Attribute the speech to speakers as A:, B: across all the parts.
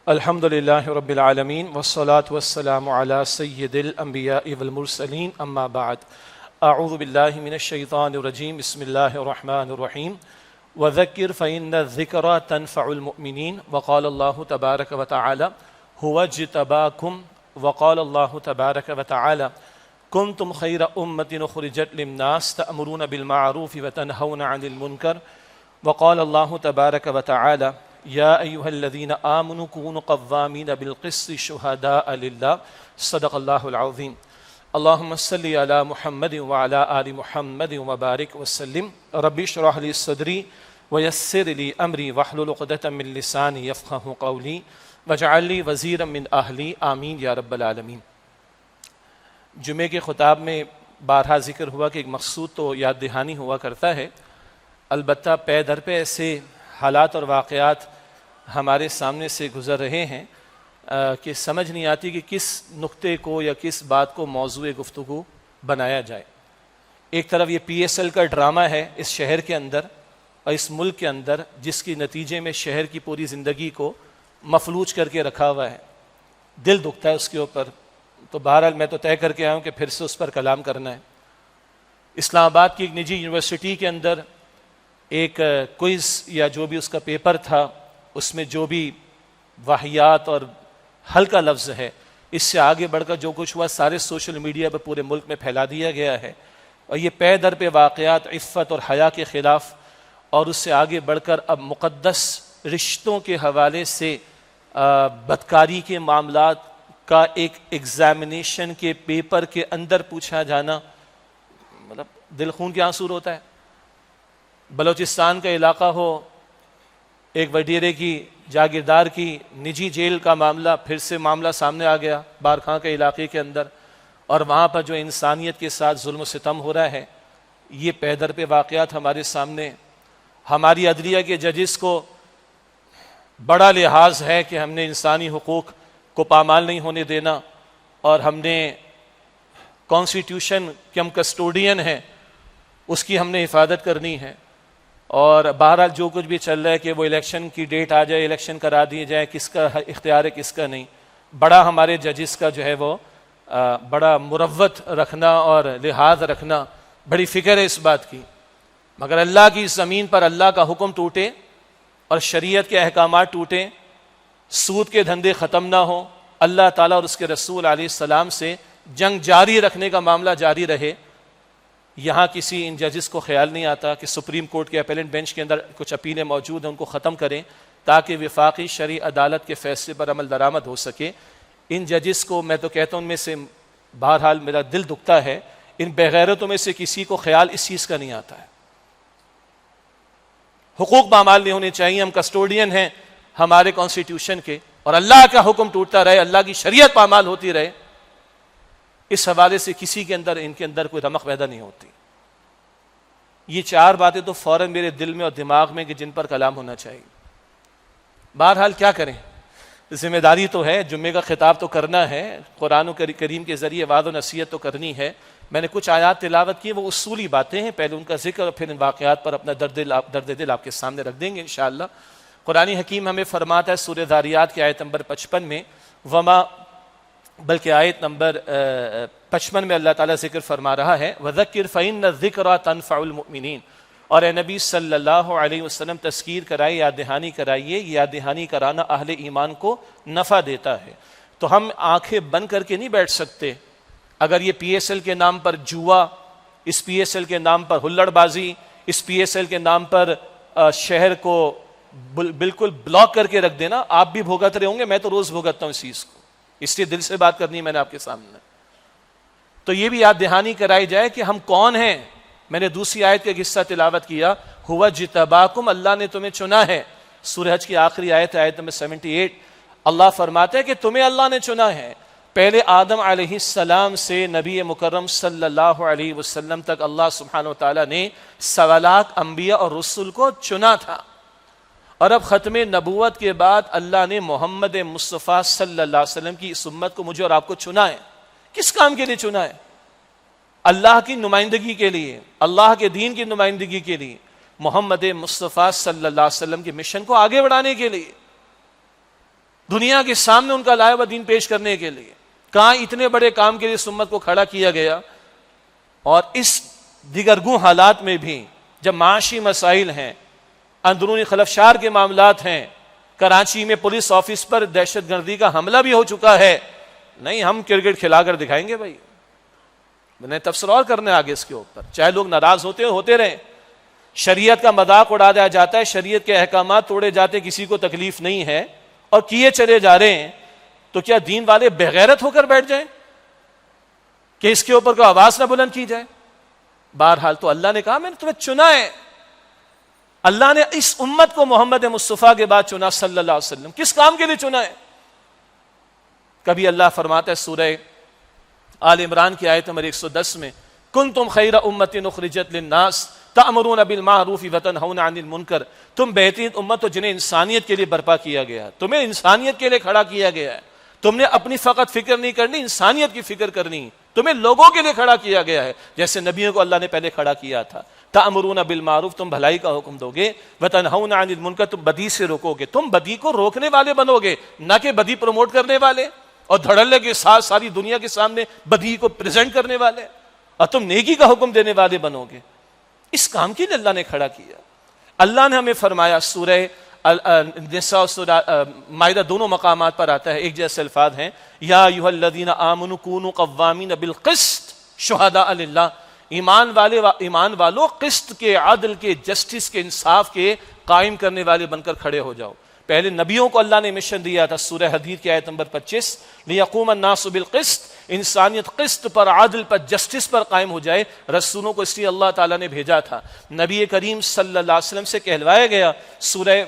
A: الحمد للہ رب العالمین والصلاة والسلام علی سید الانبیاء والمرسلین اما بعد اعوذ باللہ من الشیطان الرجیم بسم اللہ الرحمن الرحیم وذکر فإن الذکر تنفع المؤمنین وقال اللہ تبارک وتعالی هو اجتباکم وقال اللہ تبارک وتعالی کنتم خیر امت اخرجت للناس تأمرون بالمعروف وتنہون عن المنکر وقال اللہ تبارک وتعالی یا ایہا الذین آمنوا کونوا قوامین بالقسط شہداء للہ صدق اللہ العظیم اللہم صلی علی محمد وعلی آل محمد وبارک وسلم رب اشرح لی صدری ویسر لی امری واحلل عقدۃ من لسانی یفقہوا قولی واجعل لی وزیرا من اہلی آمین یا رب العالمین۔ جمعے کے خطاب میں بارہا ذکر ہوا کہ ایک مقصود تو یاد دہانی ہوا کرتا ہے، البتہ پے در پہ ایسے حالات اور واقعات ہمارے سامنے سے گزر رہے ہیں کہ سمجھ نہیں آتی کہ کس نقطے کو یا کس بات کو موضوع گفتگو بنایا جائے۔ ایک طرف یہ پی ایس ایل کا ڈرامہ ہے اس شہر کے اندر اور اس ملک کے اندر، جس کی نتیجے میں شہر کی پوری زندگی کو مفلوج کر کے رکھا ہوا ہے، دل دکھتا ہے اس کے اوپر۔ تو بہرحال میں تو طے کر کے آیا ہوں کہ پھر سے اس پر کلام کرنا ہے۔ اسلام آباد کی ایک نجی یونیورسٹی کے اندر ایک کوئز یا جو بھی اس کا پیپر تھا، اس میں جو بھی واہیات اور ہلکا لفظ ہے، اس سے آگے بڑھ کر جو کچھ ہوا سارے سوشل میڈیا پہ پورے ملک میں پھیلا دیا گیا ہے، اور یہ پے در پہ واقعات عفت اور حیا کے خلاف، اور اس سے آگے بڑھ کر اب مقدس رشتوں کے حوالے سے بدکاری کے معاملات کا ایک ایگزامینیشن کے پیپر کے اندر پوچھا جانا، مطلب دل خون کے آنسو ہوتا ہے۔ بلوچستان کا علاقہ ہو، ایک وڈیرے کی جاگیردار کی نجی جیل کا معاملہ، پھر سے معاملہ سامنے آ گیا بارکھاں کے علاقے کے اندر، اور وہاں پر جو انسانیت کے ساتھ ظلم و ستم ہو رہا ہے، یہ پے در پہ واقعات ہمارے سامنے۔ ہماری عدلیہ کے ججز کو بڑا لحاظ ہے کہ ہم نے انسانی حقوق کو پامال نہیں ہونے دینا، اور ہم نے کانسٹیٹیوشن کے ہم کسٹوڈین ہیں، اس کی ہم نے حفاظت کرنی ہے۔ اور بہرحال جو کچھ بھی چل رہا ہے کہ وہ الیکشن کی ڈیٹ آ جائے، الیکشن کرا دیے جائیں، کس کا اختیار ہے کس کا نہیں، بڑا ہمارے ججز کا جو ہے وہ بڑا مروت رکھنا اور لحاظ رکھنا، بڑی فکر ہے اس بات کی۔ مگر اللہ کی زمین پر اللہ کا حکم ٹوٹے اور شریعت کے احکامات ٹوٹیں، سود کے دھندے ختم نہ ہوں، اللہ تعالیٰ اور اس کے رسول علیہ السلام سے جنگ جاری رکھنے کا معاملہ جاری رہے، یہاں کسی ان ججز کو خیال نہیں آتا کہ سپریم کورٹ کے اپیلنٹ بینچ کے اندر کچھ اپیلیں موجود ہیں، ان کو ختم کریں تاکہ وفاقی شرعی عدالت کے فیصلے پر عمل درآمد ہو سکے۔ ان ججز کو میں تو کہتا ہوں ان میں سے بہرحال میرا دل دکھتا ہے، ان بغیرتوں میں سے کسی کو خیال اس چیز کا نہیں آتا ہے۔ حقوق پامال نہیں ہونے چاہیے، ہم کسٹوڈین ہیں ہمارے کانسٹیٹیوشن کے، اور اللہ کا حکم ٹوٹتا رہے، اللہ کی شریعت پامال ہوتی رہے، اس حوالے سے کسی کے اندر ان کے اندر کوئی رمق پیدا نہیں ہوتی۔ یہ چار باتیں تو فوراً میرے دل میں اور دماغ میں کہ جن پر کلام ہونا چاہیے۔ بہرحال کیا کریں، ذمہ داری تو ہے، جمعے کا خطاب تو کرنا ہے، قرآن کریم کے ذریعے وعظ و نصیحت تو کرنی ہے۔ میں نے کچھ آیات تلاوت کی، وہ اصولی باتیں ہیں، پہلے ان کا ذکر اور پھر ان واقعات پر اپنا درد دل آپ کے سامنے رکھ دیں گے انشاءاللہ۔ قرآن حکیم ہمیں فرماتا ہے سورہ ذاریات کی آیت نمبر 55 میں، بلکہ آیت نمبر 55 میں اللہ تعالیٰ ذکر فرما رہا ہے، وَذَكِّرْ فَإِنَّ الذِّكْرَ تَنفَعُ الْمُؤْمِنِينَ، اور اے نبی صلی اللہ علیہ وسلم تذکیر کرائیے، یاد دہانی کرائیے، یاد دہانی کرانا اہل ایمان کو نفع دیتا ہے۔ تو ہم آنکھیں بند کر کے نہیں بیٹھ سکتے۔ اگر یہ پی ایس ایل کے نام پر جوا، اس پی ایس ایل کے نام پر ہلڑ بازی، اس پی ایس ایل کے نام پر شہر کو بالکل بلاک کر کے رکھ دینا، آپ بھی بھوگت رہے ہوں گے، میں تو روز بھوگتتا ہوں اس چیز کو، اس لیے دل سے بات کرنی ہے میں نے آپ کے سامنے۔ تو یہ بھی یاد دہانی کرائی جائے کہ ہم کون ہیں۔ میں نے دوسری آیت کا قصہ تلاوت کیا، ہوا جتباکم، اللہ نے تمہیں چنا ہے۔ سورہ حج کی آخری آیت ہے، آیت نمبر 78، اللہ فرماتا ہے کہ تمہیں اللہ نے چنا ہے۔ پہلے آدم علیہ السلام سے نبی مکرم صلی اللہ علیہ وسلم تک اللہ سبحانہ وتعالیٰ نے 1.25 لاکھ انبیاء اور رسول کو چنا تھا، اور اب ختم نبوت کے بعد اللہ نے محمد مصطفیٰ صلی اللہ علیہ وسلم کی اس امت کو، مجھے اور آپ کو چنا ہے۔ کس کام کے لیے چنا ہے؟ اللہ کی نمائندگی کے لیے، اللہ کے دین کی نمائندگی کے لیے، محمد مصطفیٰ صلی اللہ علیہ وسلم کے مشن کو آگے بڑھانے کے لیے۔ دنیا کے سامنے ان کا لایا ہوا دین پیش کرنے کے لیے. کہاں اتنے بڑے کام کے لیے اس امت کو کھڑا کیا گیا. اور اس دیگرگوں حالات میں بھی جب معاشی مسائل ہیں, اندرونی خلفشار کے معاملات ہیں, کراچی میں پولیس آفس پر دہشت گردی کا حملہ بھی ہو چکا ہے, نہیں ہم کرکٹ کھلا کر دکھائیں گے بھائی, میں نے تفسیر اور کرنے آگے اس کے اوپر, چاہے لوگ ناراض ہوتے رہیں. شریعت کا مذاق اڑا دیا جاتا ہے, شریعت کے احکامات توڑے جاتے, کسی کو تکلیف نہیں ہے اور کیے چلے جا رہے ہیں, تو کیا دین والے بغیرت ہو کر بیٹھ جائیں کہ اس کے اوپر کوئی آواز نہ بلند کی جائے؟ بہرحال تو اللہ نے کہا میں نے تمہیں چنا ہے. اللہ نے اس امت کو محمد مصطفیٰ کے بعد چنا صلی اللہ علیہ وسلم. کس کام کے لیے چنا ہے؟ کبھی اللہ فرماتا ہے سورہ آل عمران کی آیت نمبر 110 میں, کنتم خیر امت اخرجت للناس تأمرون بالمعروف وتنہون عن المنکر, تم بہترین امت ہو جنہیں انسانیت کے لیے برپا کیا گیا, تمہیں انسانیت کے لیے کھڑا کیا گیا ہے. تم نے اپنی فقط فکر نہیں کرنی, انسانیت کی فکر کرنی, تمہیں لوگوں کے لیے کھڑا کیا گیا ہے, جیسے نبیوں کو اللہ نے پہلے کھڑا کیا تھا. تأمرون بالمعروف, تم بھلائی کا حکم دو گے, وتنہون عن المنکر, تم بدی سے روکو گے, تم بدی کو روکنے والے بنو گے, نہ کہ بدی پروموٹ کرنے والے اور دھڑلے کے ساتھ ساری دنیا کے سامنے بدی کو پریزنٹ کرنے والے, اور تم نیکی کا حکم دینے والے بنو گے. اس کام کے لیے اللہ نے کھڑا کیا. اللہ نے ہمیں فرمایا, سورہ نساء اور سورہ مائدہ دونوں مقامات پر آتا ہے, ایک جیسے الفاظ ہیں, یا ایھا الذین آمنوا کونوا قوامین بالقسط شہداء للہ, ایمان والو قسط کے, عدل کے, جسٹس کے, انصاف کے قائم کرنے والے بن کر کھڑے ہو جاؤ. پہلے نبیوں کو اللہ نے مشن دیا تھا, سورہ حدید کی آیت نمبر 25, لیقوم الناس بالقسط, انسانیت قسط پر, عدل پر, جسٹس پر قائم ہو جائے. رسولوں کو اس لیے اللہ تعالیٰ نے بھیجا تھا. نبی کریم صلی اللہ علیہ وسلم سے کہلوایا گیا سورہ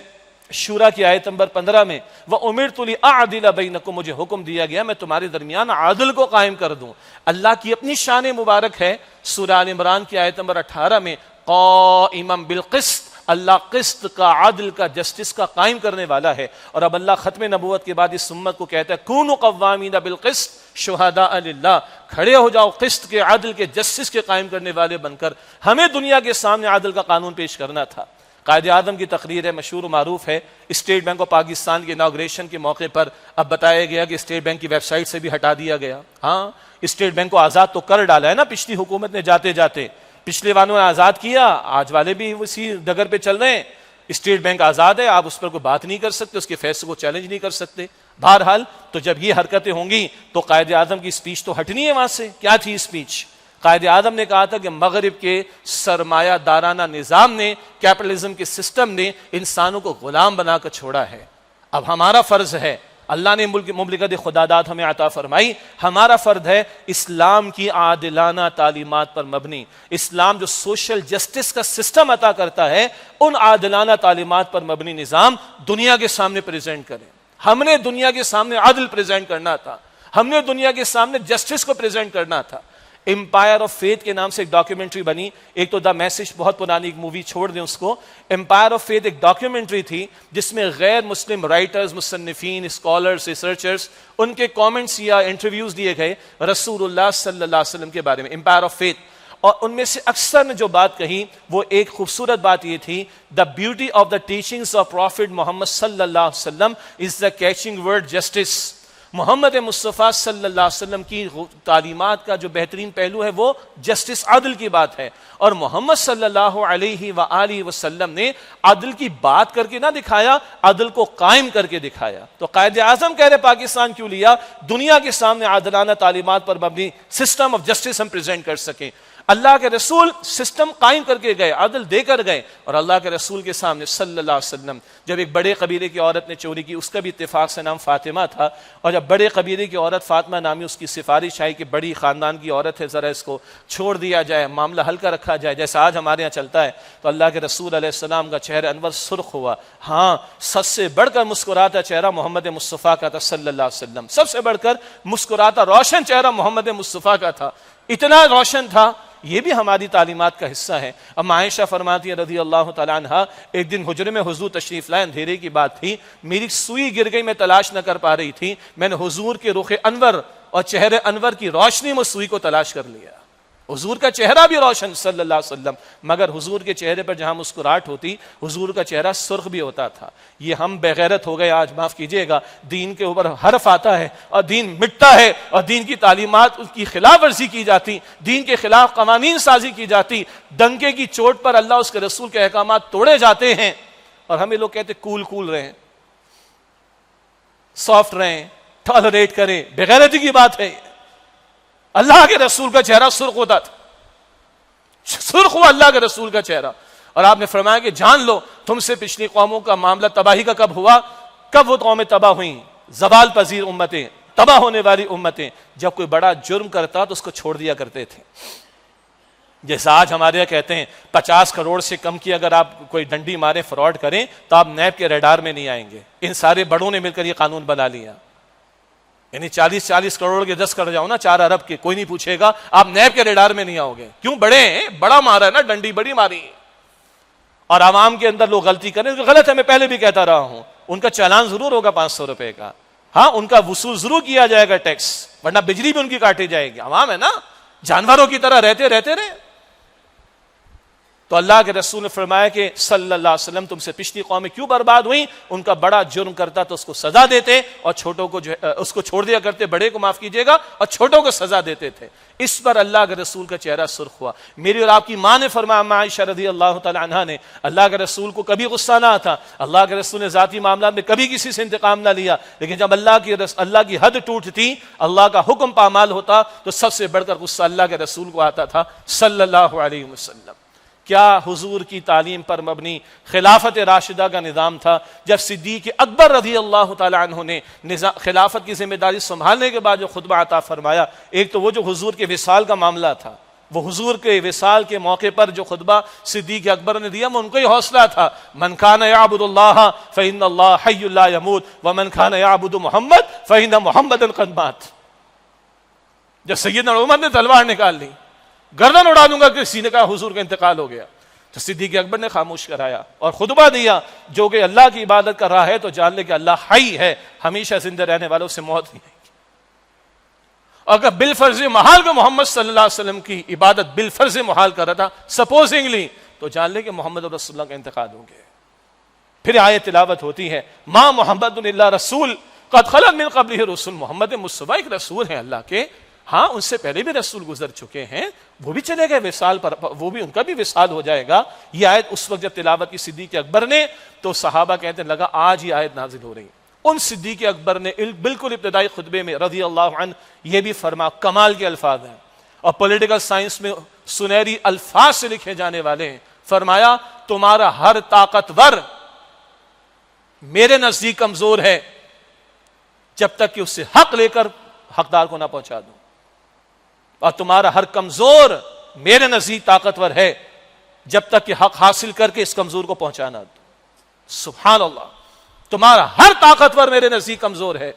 A: شورا کی آیت نمبر 15 میں, وَأُمِرْتُ لِأَعْدِلَ بَيْنَكُمْ, مجھے حکم دیا گیا میں تمہارے درمیان عادل کو قائم کر دوں. اللہ کی اپنی شان مبارک ہے. سورہ آل عمران کی آیت نمبر 18 میں, قائما بالقسط, اللہ قسط کا, عدل کا, جسٹس کا قائم کرنے والا ہے. اور اب اللہ ختم نبوت کے بعد اس امت کو کہتا ہے, کونوا قوامین بالقسط شہداء للہ, کھڑے ہو جاؤ قسط کے, عدل کے, جسٹس کے قائم کرنے والے بن کر. ہمیں دنیا کے سامنے عدل کا قانون پیش کرنا تھا. قائد اعظم کی تقریر ہے, مشہور و معروف ہے. اسٹیٹ بینک آف پاکستان کے اناگوریشن کے موقع پر اب بتایا گیا کہ اسٹیٹ بینک کی ویب سائٹ سے بھی ہٹا دیا گیا. ہاں, اسٹیٹ بینک کو آزاد تو کر ڈالا ہے نا پچھلی حکومت نے, جاتے جاتے پچھلے والوں نے آزاد کیا, آج والے بھی اسی ڈگر پہ چل رہے ہیں. اسٹیٹ بینک آزاد ہے, آپ اس پر کوئی بات نہیں کر سکتے, اس کے فیصلے کو چیلنج نہیں کر سکتے. بہرحال تو جب یہ حرکتیں ہوں گی تو قائد اعظم کی اسپیچ تو ہٹنی ہے وہاں سے. کیا تھی اسپیچ؟ قائد اعظم نے کہا تھا کہ مغرب کے سرمایہ دارانہ نظام نے, کیپٹلزم کے سسٹم نے انسانوں کو غلام بنا کر چھوڑا ہے. اب ہمارا فرض ہے, اللہ نے مملکت خداداد ہمیں عطا فرمائی, ہمارا فرض ہے اسلام کی عادلانہ تعلیمات پر مبنی, اسلام جو سوشل جسٹس کا سسٹم عطا کرتا ہے, ان عادلانہ تعلیمات پر مبنی نظام دنیا کے سامنے پریزنٹ کریں. ہم نے دنیا کے سامنے عدل پریزنٹ کرنا تھا, ہم نے دنیا کے سامنے جسٹس کو پریزنٹ کرنا تھا. امپائر آف فیتھ کے نام سے ایک ڈاکیومنٹری بنی, ایک تو دا میسج بہت پرانی ایک مووی, چھوڑ دیں اس کو. امپائر آف فیتھ ایک ڈاکیومنٹری تھی جس میں غیر مسلم رائٹرز, مصنفین, اسکالرز, ریسرچرز, ان کے کامنٹس یا انٹرویوز دیے گئے رسول اللہ صلی اللہ علیہ وسلم کے بارے میں, امپائر آف فیتھ. اور ان میں سے اکثر نے جو بات کہی وہ ایک خوبصورت بات یہ تھی, the beauty of the teachings of prophet Muhammad صلی اللہ علیہ وسلم is the catching word justice. Muhammad Mustafa صلی اللہ علیہ وسلم کی تعلیمات کا جو بہترین پہلو ہے وہ جسٹس, عدل کی بات ہے. اور محمد صلی اللہ علیہ وآلہ وسلم نے عدل کی بات کر کے نہ دکھایا, عدل کو قائم کر کے دکھایا. تو قائد اعظم کہہ رہے پاکستان کیوں لیا, دنیا کے سامنے عادلانہ تعلیمات پر مبنی سسٹم آف جسٹس ہم پریزنٹ کر سکیں. اللہ کے رسول سسٹم قائم کر کے گئے, عدل دے کر گئے. اور اللہ کے رسول کے سامنے صلی اللہ علیہ وسلم, جب ایک بڑے قبیلے کی عورت نے چوری کی, اس کا بھی اتفاق سے نام فاطمہ تھا, اور جب بڑے قبیلے کی عورت فاطمہ نامی, اس کی سفارش آئی کہ بڑی خاندان کی عورت ہے, ذرا اس کو چھوڑ دیا جائے, معاملہ ہلکا رکھا جائے, جیسا آج ہمارے یہاں چلتا ہے, تو اللہ کے رسول علیہ السلام کا چہرہ انور سرخ ہوا. ہاں, سب سے بڑھ کر مسکراتا چہرہ محمد مصطفیٰ کا تھا صلی اللہ علیہ وسلم, سب سے بڑھ کر مسکراتا روشن چہرہ محمد مصطفیٰ کا تھا, اتنا روشن تھا. یہ بھی ہماری تعلیمات کا حصہ ہے. اب عائشہ فرماتی ہے رضی اللہ تعالیٰ عنہا, ایک دن حجرے میں حضور تشریف لائے, اندھیرے کی بات تھی, میری سوئی گر گئی, میں تلاش نہ کر پا رہی تھی, میں نے حضور کے رخ انور اور چہرے انور کی روشنی میں سوئی کو تلاش کر لیا. حضور کا چہرہ بھی روشن صلی اللہ علیہ وسلم، مگر حضور کے چہرے پر جہاں مسکراہٹ ہوتی حضور کا چہرہ سرخ بھی ہوتا تھا۔ یہ ہم بغیرت ہو گئے آج، معاف کیجئے گا، دین کے اوپر حرف آتا ہے اور دین مٹتا ہے اور دین کی تعلیمات کی خلاف ورزی کی جاتی، دین کے خلاف قوانین سازی کی جاتی، ڈنکے کی چوٹ پر اللہ اس کے رسول کے احکامات توڑے جاتے ہیں، اور ہمیں لوگ کہتے کول رہیں، سافٹ رہیں، ٹالریٹ کریں۔ بغیرتی کی بات ہے۔ اللہ کے رسول کا چہرہ سرخ ہوتا تھا، سرخ ہوا اللہ کے رسول کا چہرہ، اور آپ نے فرمایا کہ جان لو تم سے پچھلی قوموں کا معاملہ تباہی کا کب ہوا، کب وہ قومیں تباہ ہوئیں، زوال پذیر امتیں، تباہ ہونے والی امتیں، جب کوئی بڑا جرم کرتا تو اس کو چھوڑ دیا کرتے تھے۔ جیسا آج ہمارے یہاں کہتے ہیں 50 کروڑ سے کم کی اگر آپ کوئی ڈنڈی مارے، فراڈ کریں تو آپ نیب کے ریڈار میں نہیں آئیں گے۔ ان سارے بڑوں نے مل کر یہ قانون بنا لیا، یعنی 40 کروڑ کے 10 کر جاؤ نا، 4 ارب کے، کوئی نہیں پوچھے گا، آپ نیب کے ریڈار میں نہیں آؤ گے۔ کیوں؟ بڑے ہیں، بڑا مارا ہے نا، ڈنڈی بڑی ماری، اور عوام کے اندر لوگ غلطی کریں، غلط ہے، میں پہلے بھی کہتا رہا ہوں، ان کا چالان ضرور ہوگا 500 روپے کا، ہاں ان کا وصول ضرور کیا جائے گا ٹیکس، ورنہ بجلی بھی ان کی کاٹی جائے گی۔ عوام ہے نا، جانوروں کی طرح رہتے رہے۔ تو اللہ کے رسول نے فرمایا کہ صلی اللہ علیہ وسلم تم سے پچھلی قومیں کیوں برباد ہوئیں، ان کا بڑا جرم کرتا تو اس کو سزا دیتے، اور چھوٹوں کو اس کو چھوڑ دیا کرتے، بڑے کو معاف کیجیے گا، اور چھوٹوں کو سزا دیتے تھے۔ اس پر اللہ کے رسول کا چہرہ سرخ ہوا۔ میری اور آپ کی ماں نے فرمایا، اما عائشہ رضی اللہ تعالی عنہا نے، اللہ کے رسول کو کبھی غصہ نہ آتا، اللہ کے رسول نے ذاتی معاملات میں کبھی کسی سے انتقام نہ لیا، لیکن جب اللہ کی حد ٹوٹتی، اللہ کا حکم پامال ہوتا، تو سب سے بڑھ کر غصہ اللہ کے رسول کو آتا تھا صلی اللہ علیہ وسلم۔ کیا حضور کی تعلیم پر مبنی خلافت راشدہ کا نظام تھا۔ جب صدیق اکبر رضی اللہ تعالی عنہ نے خلافت کی ذمہ داری سنبھالنے کے بعد جو خطبہ عطا فرمایا، ایک تو وہ جو حضور کے وصال کا معاملہ تھا، وہ حضور کے وصال کے موقع پر جو خطبہ صدیق اکبر نے دیا، وہ ان کو ہی حوصلہ تھا، من کان یعبد اللہ فإن اللہ حی لا یموت ومن کان یعبد محمد فإن محمدا قد مات۔ جب سیدنا عمر نے تلوار نکال لی، گردن اڑا دوں گا، کسی نے کہا حضور کا انتقال ہو گیا، تو صدیق اکبر نے خاموش کرایا اور خطبہ دیا، جو کہ اللہ کی عبادت کر رہا ہے تو جان لے کہ اللہ حی ہے، ہمیشہ زندہ رہنے والوں سے موت نہیں آئے گی۔ اگر بالفرض محال کو محمد صلی اللہ علیہ وسلم کی عبادت بالفرض محال کر رہا تھا سپوزنگلی، تو جان لے کہ محمد رسول اللہ کا انتقال ہو گیا۔ پھر آیت تلاوت ہوتی ہے، ما محمد الا رسول قد خلت من قبلہ رسول، محمد مصطفیٰ ایک رسول ہیں اللہ کے، ہاں ان سے پہلے بھی رسول گزر چکے ہیں، وہ بھی چلے گئے وصال پر، وہ بھی ان کا بھی وصال ہو جائے گا۔ یہ آیت اس وقت جب تلاوت کی صدیق اکبر نے، تو صحابہ کہتے ہیں لگا آج یہ آیت نازل ہو رہی ہے۔ ان صدیق اکبر نے بالکل ابتدائی خطبے میں رضی اللہ عنہ یہ بھی فرما، کمال کے الفاظ ہیں اور پولیٹیکل سائنس میں سنہری الفاظ سے لکھے جانے والے ہیں، فرمایا تمہارا ہر طاقتور میرے نزدیک کمزور ہے جب تک کہ اس سے حق لے کر حقدار کو نہ پہنچا دوں، اور تمہارا ہر کمزور میرے نزدیک طاقتور ہے جب تک کہ حق حاصل کر کے اس کمزور کو پہنچانا دو۔ سبحان اللہ، تمہارا ہر طاقتور میرے نزدیک کمزور ہے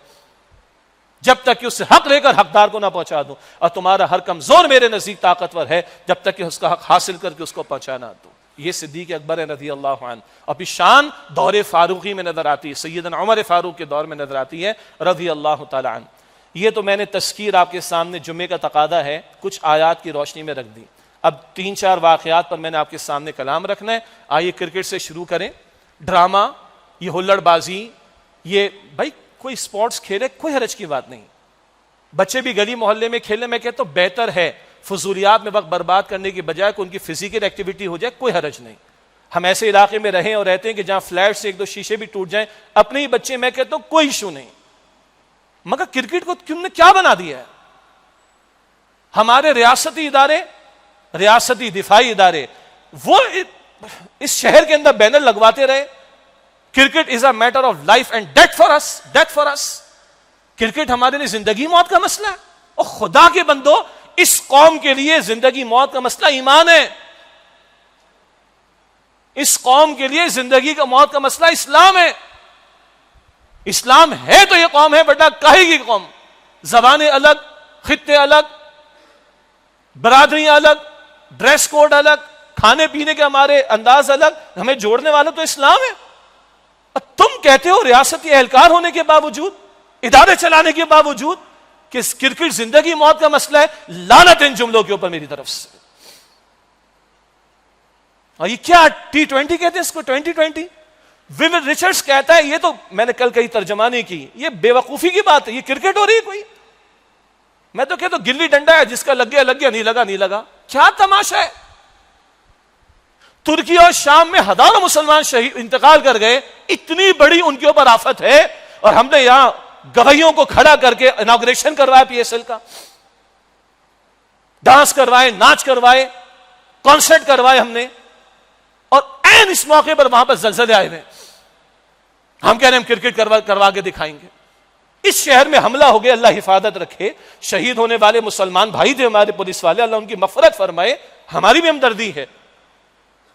A: جب تک کہ اس سے حق لے کر حقدار کو نہ پہنچا دوں، اور تمہارا ہر کمزور میرے نزدیک طاقتور ہے جب تک کہ اس کا حق حاصل کر کے اس کو پہنچانا دو۔ یہ صدیق اکبر رضی اللہ عنہ، اور پھر شان دور فاروقی میں نظر آتی ہے، سیدنا عمر فاروق کے دور میں نظر آتی ہے رضی اللہ تعالی عنہ۔ یہ تو میں نے تذکیر آپ کے سامنے جمعے کا تقاضا ہے کچھ آیات کی روشنی میں رکھ دی۔ اب 3-4 واقعات پر میں نے آپ کے سامنے کلام رکھنا ہے۔ آئیے کرکٹ سے شروع کریں۔ ڈرامہ، یہ ہلڑ بازی، یہ بھائی کوئی سپورٹس کھیلے، کوئی حرج کی بات نہیں، بچے بھی گلی محلے میں کھیلے، میں کہتا ہوں بہتر ہے، فضولیات میں وقت برباد کرنے کی بجائے کہ ان کی فزیکل ایکٹیویٹی ہو جائے، کوئی حرج نہیں۔ ہم ایسے علاقے میں رہیں اور رہتے ہیں کہ جہاں فلیٹ سے 1-2 شیشے بھی ٹوٹ جائیں، اپنے ہی بچے، میں کہتا ہوں کوئی ایشو نہیں، مگر کرکٹ کو تم نے کیا بنا دیا ہے؟ ہمارے ریاستی ادارے، ریاستی دفاعی ادارے، وہ اس شہر کے اندر بینر لگواتے رہے، cricket is a matter of life and death for us, death for us, cricket ہمارے لیے زندگی موت کا مسئلہ ہے۔ اور خدا کے بندو، اس قوم کے لیے زندگی موت کا مسئلہ ایمان ہے، اس قوم کے لیے زندگی کا موت کا مسئلہ اسلام ہے۔ اسلام ہے تو یہ قوم ہے، ورنہ کہے گی قوم، زبانیں الگ، خطے الگ، برادریاں الگ، ڈریس کوڈ الگ، کھانے پینے کے ہمارے انداز الگ، ہمیں جوڑنے والا تو اسلام ہے۔ اور تم کہتے ہو ریاستی اہلکار ہونے کے باوجود، ادارے چلانے کے باوجود، کہ کرکٹ زندگی موت کا مسئلہ ہے، لعنت ان جملوں کے اوپر میری طرف سے. اور یہ کیا T20 کہتے ہیں اس کو، 2020. ویول ریچرڈز کہتا ہے یہ تو میں نے کل کئی ترجمانی کی، یہ بے وقوفی کی بات ہے، یہ کرکٹ ہو رہی ہے کوئی. میں تو کہتا ہوں گلی ڈنڈا ہے، جس کا لگ گیا لگ گیا، نہیں لگا نہیں لگا. کیا تماشا ہے. ترکی اور شام میں ہزاروں مسلمان شہید انتقال کر گئے، اتنی بڑی ان کے اوپر آفت ہے، اور ہم نے یہاں گواہیوں کو کھڑا کر کے اناگوریشن کروایا PSL کا، ڈانس کروائے، ناچ کروائے، کانسرٹ کروائے ہم نے، اور این اس موقع پر وہاں پر زلزلے آئے ہوئے. ہم کہہ رہے ہیں ہم کرکٹ کروا کے دکھائیں گے. اس شہر میں حملہ ہو گیا، اللہ حفاظت رکھے. شہید ہونے والے مسلمان بھائی تھے ہمارے پولیس والے، اللہ ان کی مغفرت فرمائے. ہماری بھی ہمدردی ہے.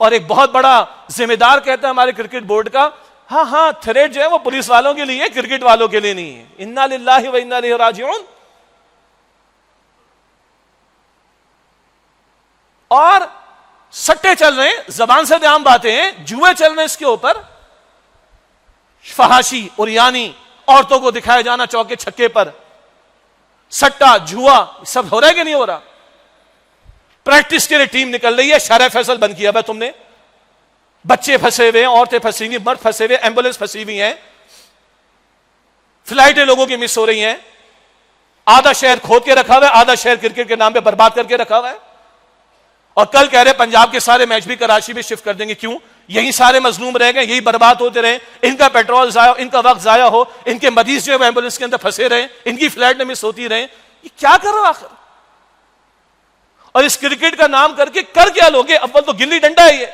A: اور ایک بہت بڑا ذمہ دار کہتا ہے ہمارے کرکٹ بورڈ کا، ہاں تھریٹ جو ہے وہ پولیس والوں کے لیے، کرکٹ والوں کے لیے نہیں ہے. انا للہ و انا الیہ راجعون. اور سٹے چل رہے ہیں، زبان سے عام باتیں ہیں، جوئے چل رہے ہیں اس کے اوپر، فحاشی اور یعنی عورتوں کو دکھایا جانا چوکے چھکے پر، سٹا جوا سب ہو رہا ہے کہ نہیں ہو رہا. پریکٹس کے لیے ٹیم نکل رہی ہے، شارع فیصل بند کیا تم نے. بچے پھنسے ہوئے ہیں، عورتیں پھنسی ہوئی، مرد پھنسے ہوئے، ایمبولینس پھنسی ہوئی ہیں، فلائٹیں لوگوں کی مس ہو رہی ہیں. آدھا شہر کھود کے رکھا ہوا ہے، آدھا شہر کرکٹ کے نام پہ برباد کر کے رکھا ہوا ہے. اور کل کہہ رہے پنجاب کے سارے میچ بھی کراچی میں شفٹ کر دیں گے. کیوں؟ یہی سارے مظلوم رہ گئے، یہی برباد ہوتے رہے، ان کا پیٹرول ضائع ہو، ان کا وقت ضائع ہو، ان کے مریض جو ہے ایمبولینس کے اندر پھنسے رہے، ان کی فلائٹ میں مس ہوتی رہے. یہ کیا کر رہا ہو آخر؟ اور اس کرکٹ کا نام کر کے کر کیا لوگے؟ اول تو گلی ڈنڈا ہے یہ.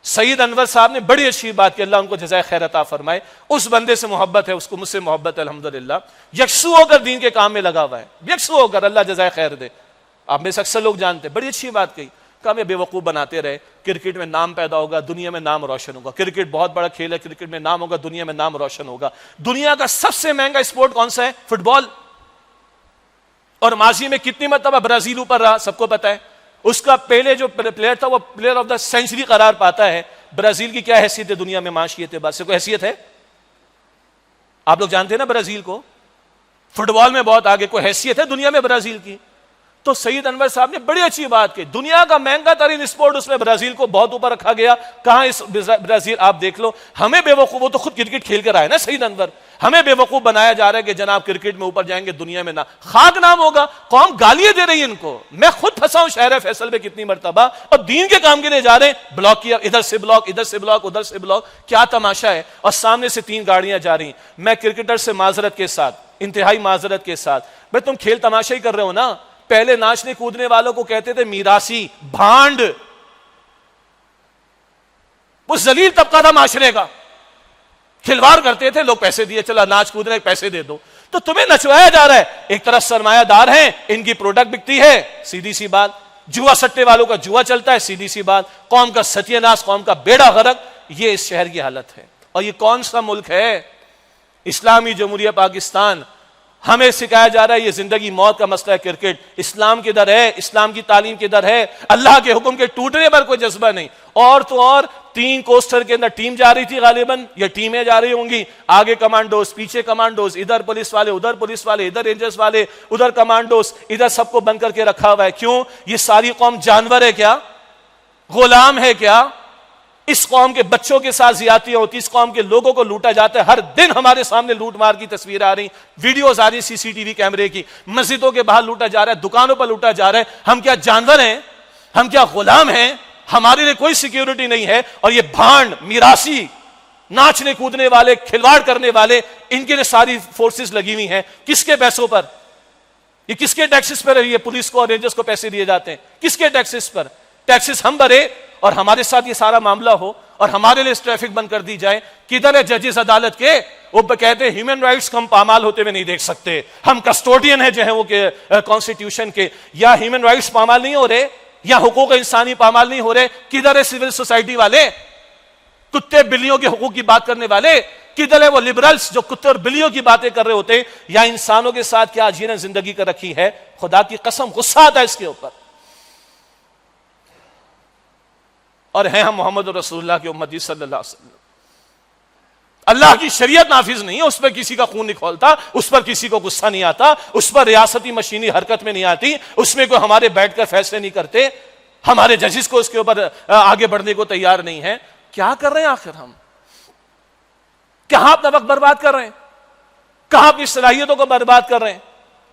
A: سعید انور صاحب نے بڑی اچھی بات کی، اللہ ان کو جزائے خیر عطا فرمائے. اس بندے سے محبت ہے، اس کو مجھ سے محبت ہے الحمدللہ. یکسو ہو کر دین کے کام میں لگا ہوا ہے، یکسو ہو کر، اللہ جزائے خیر دے. آپ میں سے اکثر لوگ جانتے ہیں، بڑی اچھی بات کہی کہ ہمیں بے وقوف بناتے رہے. کرکٹ میں نام پیدا ہوگا، دنیا میں نام روشن ہوگا. کرکٹ بہت بڑا کھیل ہے، کرکٹ میں نام ہوگا، دنیا میں نام روشن ہوگا. دنیا کا سب سے مہنگا اسپورٹ کون سا ہے؟ فٹ بال. اور ماضی میں کتنی مرتبہ برازیل اوپر رہا سب کو پتا ہے. اس کا پہلے جو پلیئر تھا وہ پلیئر آف دا سینچری قرار پاتا ہے. برازیل کی کیا حیثیت ہے دنیا میں معاشی اعتبار سے؟ کوئی حیثیت ہے؟ آپ لوگ جانتے ہیں نا برازیل کو، فٹ بال میں بہت آگے. کوئی حیثیت ہے دنیا میں برازیل کی؟ تو سعید انور صاحب نے بڑی اچھی بات کی، دنیا کا مہنگا ترین اسپورٹ، اس میں برازیل کو بہت اوپر رکھا گیا. کہاں اس برازیل؟ آپ دیکھ لو. ہمیں بے وقوف، وہ تو خود کرکٹ کھیل کر آئے نا سعید انور، ہمیں بے وقوف بنایا جا رہا ہے کہ جناب کرکٹ میں اوپر جائیں گے، دنیا میں نہ خاک نام ہوگا. قوم گالیاں دے رہی ہے ان کو. میں خود پھنسا ہوں شہر فیصل میں کتنی مرتبہ، اور دین کے کام کے لیے جا رہے ہیں، بلاک کیا، ادھر سے بلاک، ادھر سے بلاک، ادھر سے بلاک. کیا تماشا ہے. اور سامنے سے 3 گاڑیاں جا رہی ہیں. میں کرکٹر سے معذرت کے ساتھ، انتہائی معذرت کے ساتھ، بھائی تم کھیل تماشا ہی کر رہے ہو نا. پہلے ناچنے کودنے والوں کو کہتے تھے میراثی، بھانڈ، وہ ذلیل طبقہ تھا معاشرے کا. کھلواڑ کرتے تھے لوگ، پیسے دیے، چلا ناچ کودنے پیسے دے دو. تو تمہیں نچوایا جا رہا ہے. ایک طرف سرمایہ دار ہیں، ان کی پروڈکٹ بکتی ہے، سیدھی سی بات. جوا سٹے والوں کا جوا چلتا ہے، سیدھی سی بات. قوم کا ستیہ ناش، قوم کا بیڑا غرق. یہ اس شہر کی حالت ہے. اور یہ کون سا ملک ہے؟ اسلامی جمہوریہ پاکستان. ہمیں سکھایا جا رہا ہے یہ زندگی موت کا مسئلہ ہے کرکٹ. اسلام کدھر ہے؟ اسلام کی تعلیم کدھر ہے؟ اللہ کے حکم کے ٹوٹنے پر کوئی جذبہ نہیں. اور تو اور 3 کوسٹر کے اندر ٹیم جا رہی تھی غالباً، یہ ٹیمیں جا رہی ہوں گی، آگے کمانڈوز، پیچھے کمانڈوز، ادھر پولیس والے، ادھر پولیس والے، ادھر رینجرز والے، ادھر کمانڈوز، ادھر سب کو بند کر کے رکھا ہوا ہے. کیوں؟ یہ ساری قوم جانور ہے کیا؟ غلام ہے کیا؟ اس قوم کے بچوں کے ساتھ زیادتی ہوتی، اس قوم کے لوگوں کو لوٹا جاتا ہے. ہر دن ہمارے سامنے لوٹ مار کی تصویر آ رہی، ویڈیوز آ رہی CCTV کیمرے کی. مسجدوں کے باہر لوٹا جا رہا ہے، دکانوں پر لوٹا جا رہا ہے. ہم کیا جانور ہیں؟ ہم کیا غلام ہیں؟ ہمارے لیے کوئی سیکیورٹی نہیں ہے. اور یہ بھانڈ، میراثی، ناچنے کودنے والے، کھلواڑ کرنے والے، ان کے لیے ساری فورسز لگی ہوئی ہیں. کس کے پیسوں پر؟ یہ کس کے ٹیکسز پر ہے؟ یہ پولیس کو اور رینجرز کو پیسے دیے جاتے ہیں. کس کے ٹیکسز پر؟ ٹیکسز ہم بھرے اور ہمارے ساتھ یہ سارا معاملہ ہو اور ہمارے لیے ٹریفک بند کر دی جائے. کدھر ہے ججز عدالت کے؟ وہ کہتے ہیں ہیومن رائٹس کو ہم پامال ہوتے ہوئے نہیں دیکھ سکتے. ہم کسٹوڈین ہیں جو ہیں وہ کانسٹیٹیوشن کے. یا ہیومن رائٹس پامال نہیں ہو رہے، یا حقوق انسانی پامال نہیں ہو رہے. کدھر ہے سول سوسائٹی والے، کتے بلیوں کے حقوق کی بات کرنے والے؟ کدھر ہے وہ لبرلز جو کتے اور بلیوں کی باتیں کر رہے ہوتے ہیں؟ یا انسانوں کے ساتھ کیا جنہیں زندگی کر رکھی ہے؟ خدا کی قسم غصہ آتا ہے اس کے اوپر. اور ہیں ہم محمد رسول اللہ کی امتی صلی اللہ علیہ وسلم. اللہ کی شریعت نافذ نہیں ہے، اس پر کسی کا خون نہیں کھولتا، اس پر کسی کو غصہ نہیں آتا، اس پر ریاستی مشینی حرکت میں نہیں آتی، اس میں کوئی ہمارے بیٹھ کر فیصلے نہیں کرتے، ہمارے ججز کو اس کے اوپر آگے بڑھنے کو تیار نہیں ہے. کیا کر رہے ہیں آخر ہم؟ کہاں اپنا وقت برباد کر رہے ہیں؟ کہاں اپنی صلاحیتوں کو برباد کر رہے ہیں؟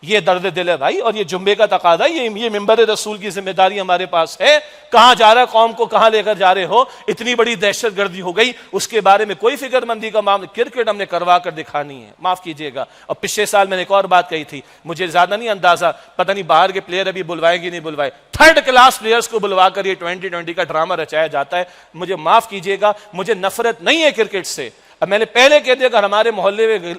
A: یہ درد دل ہے بھائی، اور یہ جمعے کا تقاضا ہے، یہ ممبر رسول کی ذمہ داری ہمارے پاس ہے. کہاں جا رہا ہے قوم کو، کہاں لے کر جا رہے ہو؟ اتنی بڑی دہشت گردی ہو گئی، اس کے بارے میں کوئی فکر مندی کا معاملہ. کرکٹ ہم نے کروا کر دکھانی ہے، معاف کیجئے گا. اور پچھلے سال میں نے ایک اور بات کہی تھی، مجھے زیادہ نہیں اندازہ، پتہ نہیں باہر کے پلیئر ابھی بلوائے گی نہیں بلوائے، تھرڈ کلاس پلیئرز کو بلوا کر یہ 2020 کا ڈرامہ رچایا جاتا ہے. مجھے معاف کیجئے گا، مجھے نفرت نہیں ہے کرکٹ سے. اب میں نے پہلے کہہ دیا، اگر ہمارے محلے میں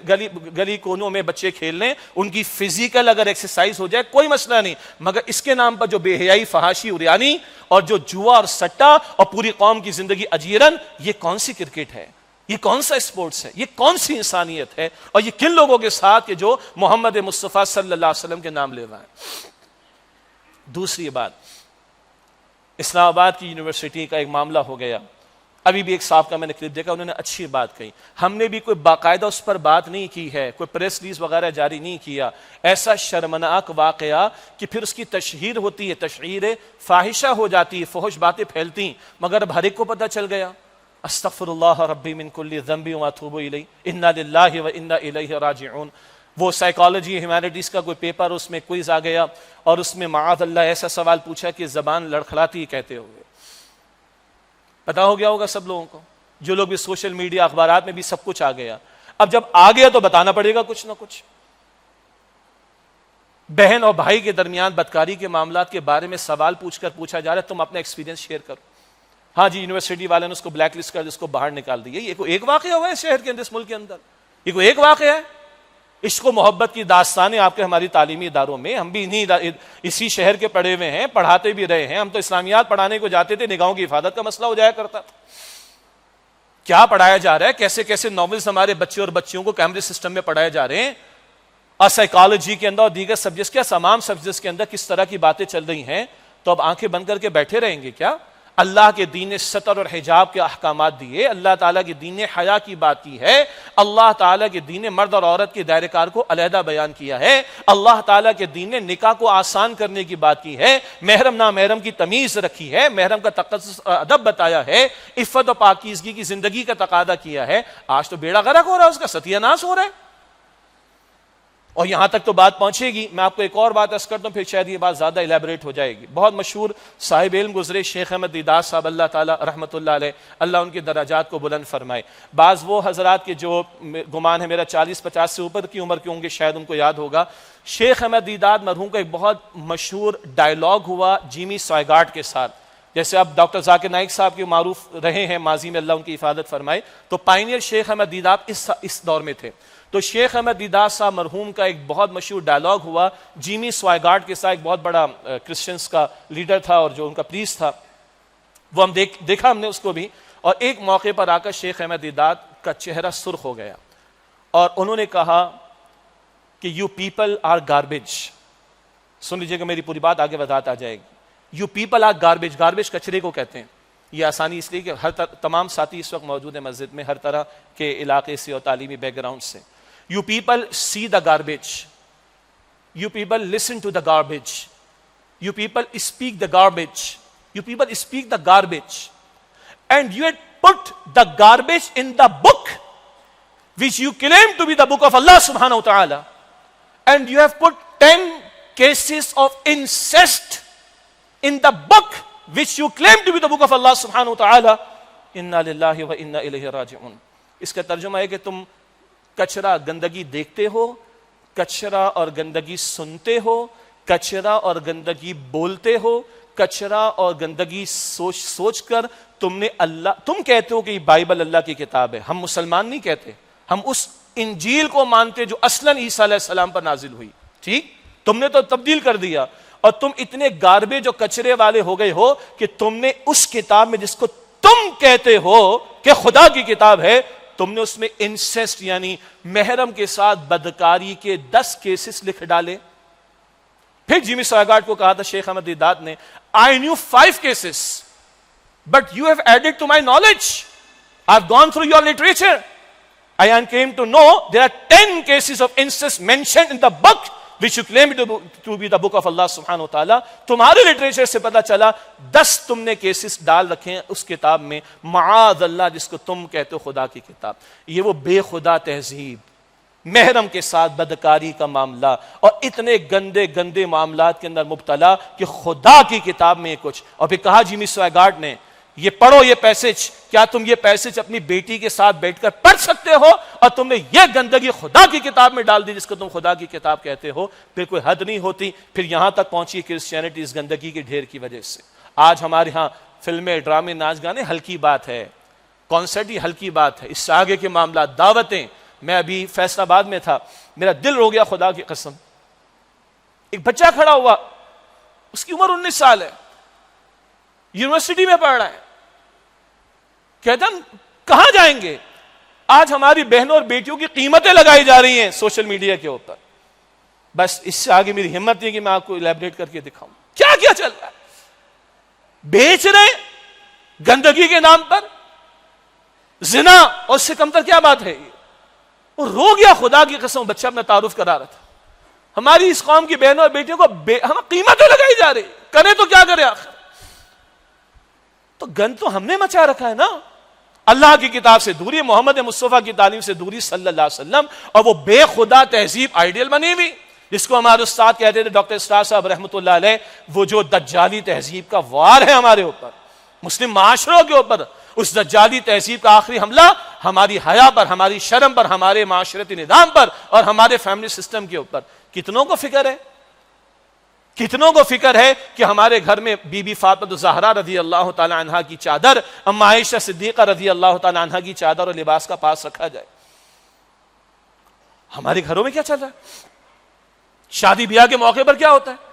A: گلی کونوں میں بچے کھیل لیں، ان کی فزیکل اگر ایکسرسائز ہو جائے کوئی مسئلہ نہیں، مگر اس کے نام پر جو بے حیائی، فحاشی، عریانی اور جو جوا اور سٹا اور پوری قوم کی زندگی اجیرن، یہ کون سی کرکٹ ہے؟ یہ کون سا اسپورٹس ہے؟ یہ کون سی انسانیت ہے؟ اور یہ کن لوگوں کے ساتھ کہ جو محمد مصطفیٰ صلی اللہ علیہ وسلم کے نام لے رہا ہے؟ دوسری بات، اسلام آباد کی یونیورسٹی کا ایک معاملہ ہو گیا. ابھی بھی ایک صاحب کا میں نے کلپ دیکھا، انہوں نے اچھی بات کہی. ہم نے بھی کوئی باقاعدہ اس پر بات نہیں کی ہے، کوئی پریس ریلیز وغیرہ جاری نہیں کیا. ایسا شرمناک واقعہ کہ پھر اس کی تشہیر ہوتی ہے، تشہیر فاحشہ ہو جاتی ہے، فحش باتیں پھیلتی، مگر اب ہر ایک کو پتہ چل گیا. استغفر اللہ ربی من کل ذنب واتوب الیہ، انا للہ وانا الیہ راجعون. وہ سائیکالوجی ہیومینٹیز کا کوئی پیپر، اس میں کوئز آ گیا اور اس میں معاذ اللہ ایسا سوال پوچھا کہ زبان لڑکھڑاتی کہتے ہوئے. پتا ہو گیا ہوگا سب لوگوں کو، جو لوگ بھی سوشل میڈیا اخبارات میں بھی سب کچھ آ گیا. اب جب آ گیا تو بتانا پڑے گا کچھ نہ کچھ. بہن اور بھائی کے درمیان بدکاری کے معاملات کے بارے میں سوال پوچھ کر پوچھا جا رہا ہے، تم اپنا ایکسپیرینس شیئر کرو. ہاں جی، یونیورسٹی والے نے اس کو بلیک لسٹ کر، اس کو باہر نکال دیا. یہ کوئی ایک واقعہ ہوا ہے شہر کے اندر، اس ملک کے اندر؟ یہ کوئی ایک واقعہ ہے؟ عشق و محبت کی داستانیں آپ کے ہماری تعلیمی اداروں میں، ہم بھی اسی شہر کے پڑھے ہوئے ہیں، پڑھاتے بھی رہے ہیں. ہم تو اسلامیات پڑھانے کو جاتے تھے، نگاہوں کی حفاظت کا مسئلہ ہو جایا کرتا تھا. کیا پڑھایا جا رہا ہے، کیسے کیسے ناولز ہمارے بچے اور بچیوں کو کیمبرج سسٹم میں پڑھائے جا رہے ہیں، اور سائیکالوجی کے اندر اور دیگر سبجیکٹس کے، تمام سبجیکٹس کے اندر کس طرح کی باتیں چل رہی ہیں. تو اب آنکھیں بند کر کے بیٹھے رہیں گے کیا؟ اللہ کے دین نے ستر اور حجاب کے احکامات دیے، اللہ تعالیٰ کے دین نے حیا کی بات کی ہے، اللہ تعالیٰ کے دین نے مرد اور عورت کے دائرہ کار کو علیحدہ بیان کیا ہے، اللہ تعالیٰ کے دین نے نکاح کو آسان کرنے کی بات کی ہے، محرم نامحرم کی تمیز رکھی ہے، محرم کا تقدس ادب بتایا ہے، عفت و پاکیزگی کی زندگی کا تقاضا کیا ہے. آج تو بیڑا غرق ہو رہا ہے، اس کا ستیہ ناش ہو رہا ہے. اور یہاں تک تو بات پہنچے گی. میں آپ کو ایک اور بات عرض کرتا ہوں، پھر شاید یہ بات زیادہ الیبریٹ ہو جائے گی. بہت مشہور صاحب علم گزرے شیخ احمد دیدار صاحب، اللہ تعالیٰ رحمۃ اللہ علیہ، اللہ ان کے درجات کو بلند فرمائے. بعض وہ حضرات کے جو گمان ہے میرا 40-50 سے اوپر کی عمر کے ہوں گے، شاید ان کو یاد ہوگا. شیخ احمد دیدار مرحوم کا ایک بہت مشہور ڈائلاگ ہوا جیمی سوائگارٹ کے ساتھ. جیسے اب ڈاکٹر ذاکر نائک صاحب کے معروف رہے ہیں ماضی میں، اللہ ان کی حفاظت فرمائے، تو پائنیئر شیخ احمد دیدار اس دور میں تھے. تو شیخ احمد دیدار صاحب مرحوم کا ایک بہت مشہور ڈائلاگ ہوا جیمی سوائگارٹ کے ساتھ، ایک بہت بڑا کرسچنس کا لیڈر تھا اور جو ان کا پریسٹ تھا. وہ ہم دیکھا ہم نے اس کو بھی. اور ایک موقع پر آ کر شیخ احمد دیدار کا چہرہ سرخ ہو گیا اور انہوں نے کہا کہ یو پیپل آر گاربیج. سن لیجیے گا، میری پوری بات آگے وضاحت آ جائے گی. You people are garbage. Garbage کچرے کو کہتے ہیں. یہ آسانی اس لیے کہ تمام ساتھی اس وقت موجود ہیں مسجد میں، ہر طرح کے علاقے سے اور تعلیمی بیک گراؤنڈ سے. You people see the garbage. You people listen to the garbage. You people speak the garbage. You people speak the garbage. And you had put the garbage in the book which you claim to be the book of Allah subhanahu wa ta'ala. And you have put 10 cases of incest in the book which you claim to be the book of Allah subhanahu wa ta'ala. Inna lillahi wa inna ilayhi raji'un. اس کا ترجمہ ہے کہ تم کچرا گندگی دیکھتے ہو، کچرا اور گندگی سنتے ہو، کچرا اور گندگی بولتے ہو، کچرا اور گندگی سوچ کر تم کہتے ہو کہ یہ بائبل اللہ کی کتاب ہے. ہم مسلمان نہیں کہتے، ہم اس انجیل کو مانتے جو اصلاً عیسیٰ علیہ السلام پر نازل ہوئی. ٹھیک، تم نے تو تبدیل کر دیا اور تم اتنے گاربیج اور کچرے والے ہو گئے ہو کہ تم نے اس کتاب میں جس کو تم کہتے ہو کہ خدا کی کتاب ہے، تم نے اس میں انسیسٹ یعنی محرم کے ساتھ بدکاری کے 10 کیسز لکھ ڈالے. پھر جیمی سوائگارٹ کو کہا تھا شیخ احمد دیدار نے، I knew 5 cases but you have added to my knowledge. I've gone through your literature. I came to know there are 10 cases of incest mentioned in the book which you claim to be the book of Allah subhanahu wa ta'ala. تمہارے literature سے پتا چلا 10 تم نے cases ڈال رکھے ہیں اس کتاب میں، معاذ اللہ، جس کو تم کہتے ہو خدا کی کتاب. یہ وہ بے خدا تہذیب، محرم کے ساتھ بدکاری کا معاملہ اور اتنے گندے گندے معاملات کے اندر مبتلا کہ خدا کی کتاب میں کچھ. اور پھر کہا جیمی سوائگارڈ نے یہ پڑھو یہ پیسج، کیا تم یہ پیسج اپنی بیٹی کے ساتھ بیٹھ کر پڑھ سکتے ہو؟ اور تم نے یہ گندگی خدا کی کتاب میں ڈال دی جس کو تم خدا کی کتاب کہتے ہو. پھر کوئی حد نہیں ہوتی. پھر یہاں تک پہنچی کرسچینٹی اس گندگی کے ڈھیر کی وجہ سے. آج ہمارے ہاں فلمیں، ڈرامے، ناچ گانے ہلکی بات ہے، کانسرٹ ہی ہلکی بات ہے. اس سے آگے کے معاملات، دعوتیں. میں ابھی فیصل آباد میں تھا، میرا دل رو گیا خدا کی قسم. ایک بچہ کھڑا ہوا، اس کی عمر 19 سال ہے، یونیورسٹی میں پڑھ رہا ہے. کہتا ہم کہاں جائیں گے؟ آج ہماری بہنوں اور بیٹیوں کی قیمتیں لگائی جا رہی ہیں سوشل میڈیا کے اوپر. بس اس سے آگے میری ہمت نہیں کہ میں آپ کو الیبریٹ کر کے دکھاؤں کیا کیا چل رہا ہے. بیچ رہے گندگی کے نام پر زنا، اور اس سے کمتر کیا بات ہے. وہ رو گیا خدا کی قسم. بچہ اپنا تعارف کرا رہا تھا. ہماری اس قوم کی بہنوں اور بیٹیوں کو ہم قیمتیں لگائی جا رہی، کرے تو کیا کرے آخر. تو گند تو ہم نے مچا رکھا ہے نا. اللہ کی کتاب سے دوری، محمد مصطفیٰ کی تعلیم سے دوری صلی اللہ علیہ وسلم، اور وہ بے خدا تہذیب آئیڈیل بنی ہوئی جس کو ہمارے استاد کہتے تھے ڈاکٹر اسٹار صاحب رحمۃ اللہ علیہ. وہ جو دجالی تہذیب کا وار ہے ہمارے اوپر، مسلم معاشروں کے اوپر، اس دجالی تہذیب کا آخری حملہ ہماری حیا پر، ہماری شرم پر، ہمارے معاشرتی نظام پر اور ہمارے فیملی سسٹم کے اوپر. کتنوں کو فکر ہے، کتنوں کو فکر ہے کہ ہمارے گھر میں بی بی فاطمہ الزہرا رضی اللہ تعالی عنہا کی چادر، اما عائشہ صدیقہ رضی اللہ تعالی عنہا کی چادر اور لباس کا پاس رکھا جائے. ہمارے گھروں میں کیا چل رہا ہے؟ شادی بیاہ کے موقع پر کیا ہوتا ہے؟